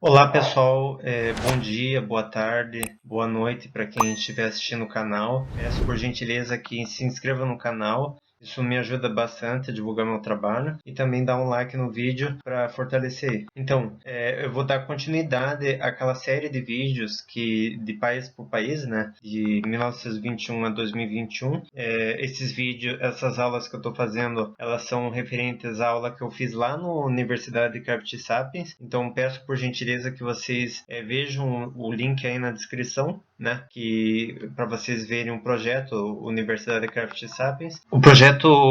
Olá pessoal, bom dia, boa tarde, boa noite para quem estiver assistindo o canal. Peço por gentileza que se inscreva no canal, isso me ajuda bastante a divulgar meu trabalho e também dá um like no vídeo para fortalecer. Então, eu vou dar continuidade àquela série de vídeos de país por país, né, de 1921 a 2021. Esses vídeos, essas aulas que eu estou fazendo, elas são referentes à aula que eu fiz lá na Universidade Craft Sapiens. Então, peço por gentileza que vocês vejam o link aí na descrição, né, que para vocês verem o projeto Universidade Craft Sapiens. O projeto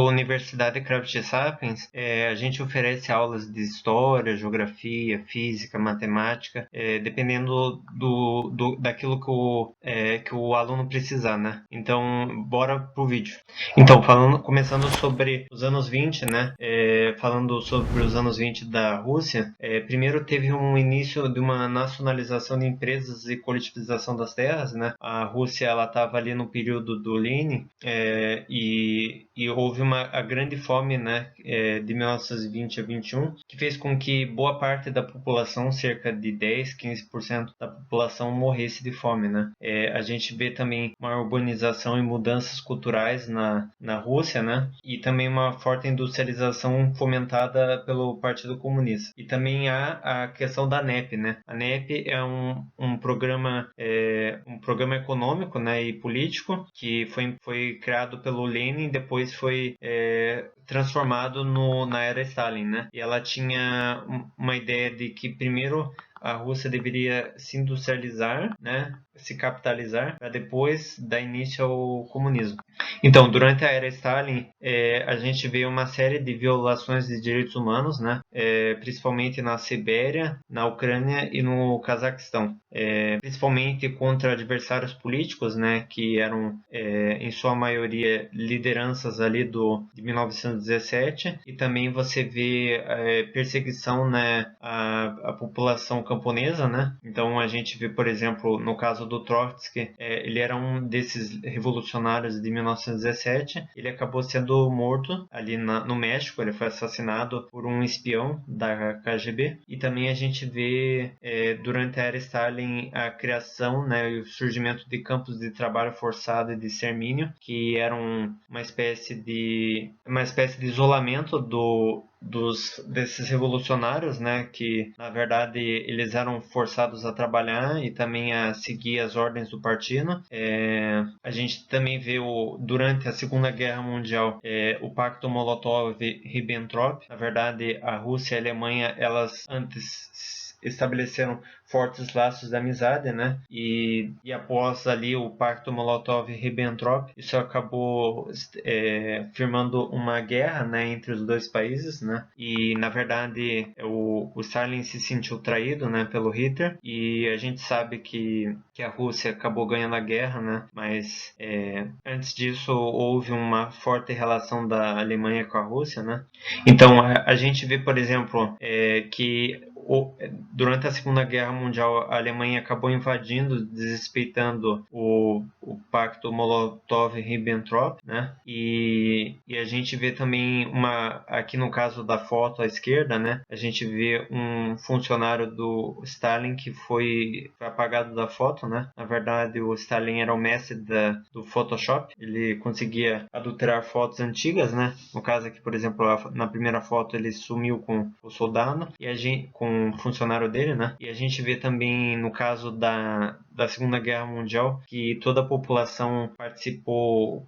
Universidade Craft Sapiens, a gente oferece aulas de história, geografia, física, matemática, dependendo daquilo que o aluno precisar, né? Então, bora pro vídeo. Então, começando sobre os anos 20, né? Falando sobre os anos 20 da Rússia, primeiro teve um início de uma nacionalização de empresas e coletivização das terras, né? A Rússia ela estava ali no período do Lenin, e houve a grande fome, né? De 1920 a 21, que fez com que boa parte da população, cerca de 10, 15% da população morresse de fome, né? A gente vê também uma urbanização e mudanças culturais na Rússia, né? E também uma forte industrialização fomentada pelo Partido Comunista. E também há a questão da NEP, né? A NEP é um programa econômico, né, e político que foi criado pelo Lenin e depois foi transformado na era Stalin, né? E ela tinha uma ideia de que primeiro a Rússia deveria se industrializar, né, se capitalizar, para depois dar início ao comunismo. Então, durante a era Stalin, a gente vê uma série de violações de direitos humanos, né, principalmente na Sibéria, na Ucrânia e no Cazaquistão. Principalmente contra adversários políticos, né, que eram, em sua maioria, lideranças ali de 1917, e também você vê perseguição, né, à população camponesa, né? Então a gente vê, por exemplo, no caso do Trotsky, ele era um desses revolucionários de 1917, ele acabou sendo morto ali no México, ele foi assassinado por um espião da KGB, e também a gente vê durante a era Stalin a criação, né, e o surgimento de campos de trabalho forçado e de extermínio, que eram uma espécie de isolamento desses revolucionários, né, que na verdade eles eram forçados a trabalhar e também a seguir as ordens do partido. A gente também vê durante a Segunda Guerra Mundial o Pacto Molotov-Ribbentrop. Na verdade, a Rússia e a Alemanha elas antes estabeleceram fortes laços de amizade, né? E após ali o Pacto Molotov-Ribbentrop, isso acabou firmando uma guerra, né, entre os dois países, né? E na verdade o Stalin se sentiu traído, né, pelo Hitler, e a gente sabe que a Rússia acabou ganhando a guerra, né? Mas antes disso houve uma forte relação da Alemanha com a Rússia, né? Então a gente vê, por exemplo, que durante a Segunda Guerra Mundial, a Alemanha acabou invadindo, desrespeitando o Pacto Molotov-Ribbentrop, né? E a gente vê também aqui no caso da foto à esquerda, né? A gente vê um funcionário do Stalin que foi apagado da foto, né? Na verdade, o Stalin era o mestre do Photoshop. Ele conseguia adulterar fotos antigas, né? No caso aqui, por exemplo, na primeira foto ele sumiu com o soldado e com um funcionário dele, né? E a gente vê também no caso da Segunda Guerra Mundial que toda a população participou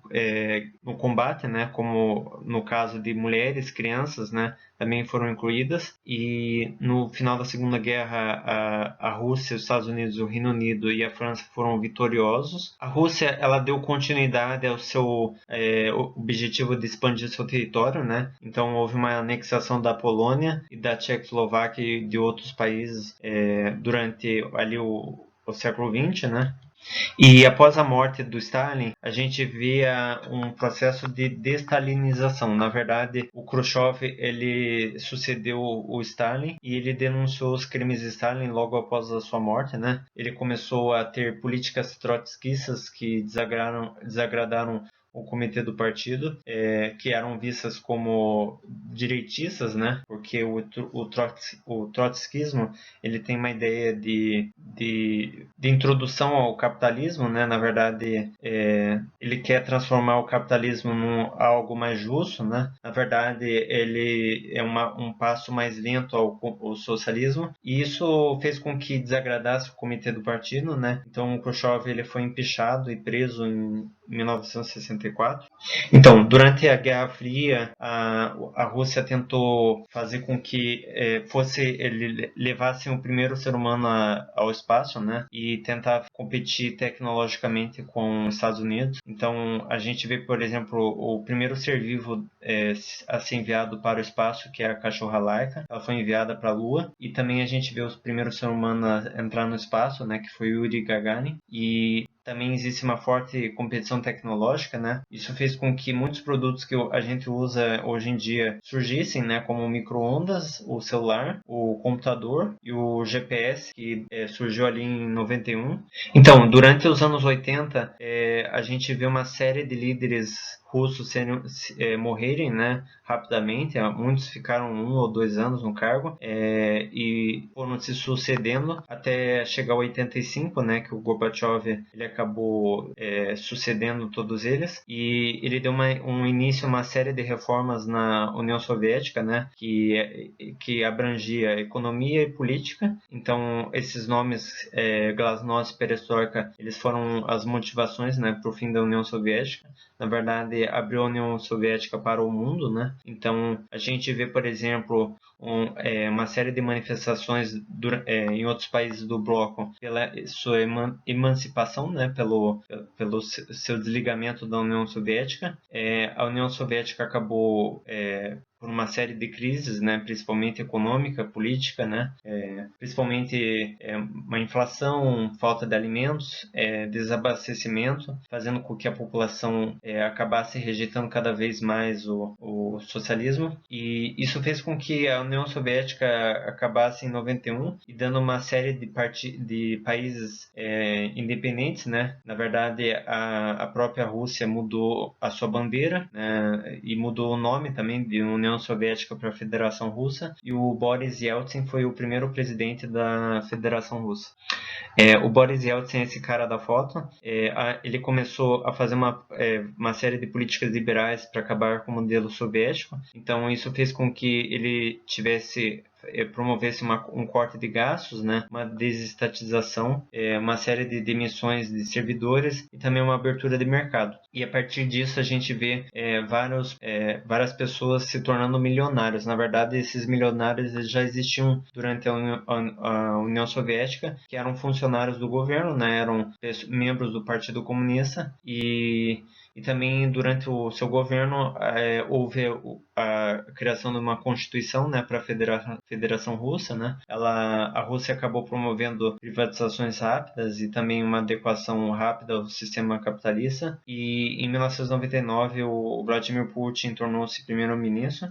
no combate, né? Como no caso de mulheres, crianças, né? Também foram incluídas. E no final da Segunda Guerra, a Rússia, os Estados Unidos, o Reino Unido e a França foram vitoriosos. A Rússia ela deu continuidade ao seu objetivo de expandir seu território, né? Então houve uma anexação da Polônia e da Tchecoslováquia e de outros países durante ali o século XX, né? E após a morte do Stalin, a gente via um processo de destalinização. Na verdade, o Khrushchev ele sucedeu o Stalin e ele denunciou os crimes de Stalin logo após a sua morte, né? Ele começou a ter políticas trotskistas que desagradaram o comitê do partido, que eram vistas como direitistas, né? Porque o trotskismo ele tem uma ideia de introdução ao capitalismo, né? Na verdade, ele quer transformar o capitalismo em algo mais justo, né? Na verdade, ele é um passo mais lento ao socialismo, e isso fez com que desagradasse o comitê do partido, né? Então, o Khrushchev ele foi empichado e preso em 1964. Então, durante a Guerra Fria, a Rússia tentou fazer com que ele levasse o primeiro ser humano ao espaço, né? E tentar competir tecnologicamente com os Estados Unidos. Então, a gente vê, por exemplo, o primeiro ser vivo a ser enviado para o espaço, que é a cachorra Laika. Ela foi enviada para a Lua. E também a gente vê os primeiros ser humanos a entrar no espaço, né? Que foi Yuri Gagarin. E também existe uma forte competição tecnológica, né? Isso fez com que muitos produtos que a gente usa hoje em dia surgissem, né? Como o micro-ondas, o celular, o computador e o GPS, que surgiu ali em 91. Então, durante os anos 80, a gente vê uma série de líderes russos morrerem, né, rapidamente. Muitos ficaram 1 ou 2 anos no cargo e foram se sucedendo até chegar a 85, né, que o Gorbachev ele acabou sucedendo todos eles, e ele deu um início a uma série de reformas na União Soviética, né, que abrangia economia e política. Então, esses nomes, Glasnost, Perestroika, eles foram as motivações, né, para o fim da União Soviética. Na verdade, abriu a União Soviética para o mundo, né? Então, a gente vê, por exemplo, uma série de manifestações em outros países do bloco pela sua emancipação, né? Pelo seu desligamento da União Soviética. A União Soviética acabou por uma série de crises, né, principalmente econômica, política, né, principalmente uma inflação, falta de alimentos, desabastecimento, fazendo com que a população acabasse rejeitando cada vez mais o socialismo, e isso fez com que a União Soviética acabasse em 91 e dando uma série de países independentes, né. Na verdade, a própria Rússia mudou a sua bandeira, né, e mudou o nome também de União Soviética para a Federação Russa, e o Boris Yeltsin foi o primeiro presidente da Federação Russa. O Boris Yeltsin, esse cara da foto, ele começou a fazer uma série de políticas liberais para acabar com o modelo soviético. Então, isso fez com que ele promovesse um corte de gastos, né, uma desestatização, uma série de demissões de servidores e também uma abertura de mercado. E a partir disso a gente vê várias pessoas se tornando milionários. Na verdade, esses milionários já existiam durante a União Soviética, que eram funcionários do governo, né, eram membros do Partido Comunista, e também durante o seu governo houve a criação de uma constituição, né, para a Federação Russa, né. A Rússia acabou promovendo privatizações rápidas e também uma adequação rápida ao sistema capitalista, e em 1999 o Vladimir Putin tornou-se primeiro-ministro.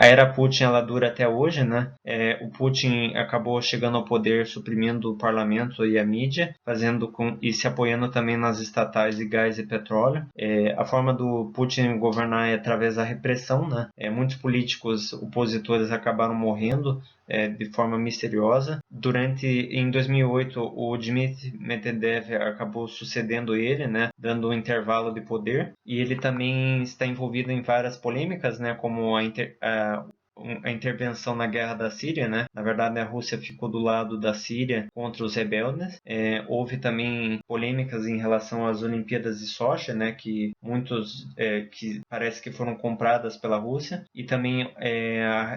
A era Putin ela dura até hoje, né. O Putin acabou chegando ao poder suprimindo o parlamento e a mídia, e se apoiando também nas estatais de gás e petróleo. A forma do Putin governar é através da repressão, né? Muitos políticos opositores acabaram morrendo de forma misteriosa. Em 2008, o Dmitry Medvedev acabou sucedendo ele, né? Dando um intervalo de poder. E ele também está envolvido em várias polêmicas, né? Como a intervenção na guerra da Síria, né? Na verdade, a Rússia ficou do lado da Síria contra os rebeldes. Houve também polêmicas em relação às Olimpíadas de Sochi, né? Que que parece que foram compradas pela Rússia, e também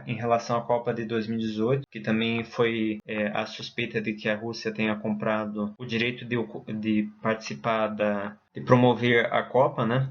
em relação à Copa de 2018, que também foi a suspeita de que a Rússia tenha comprado o direito de participar de promover a Copa, né?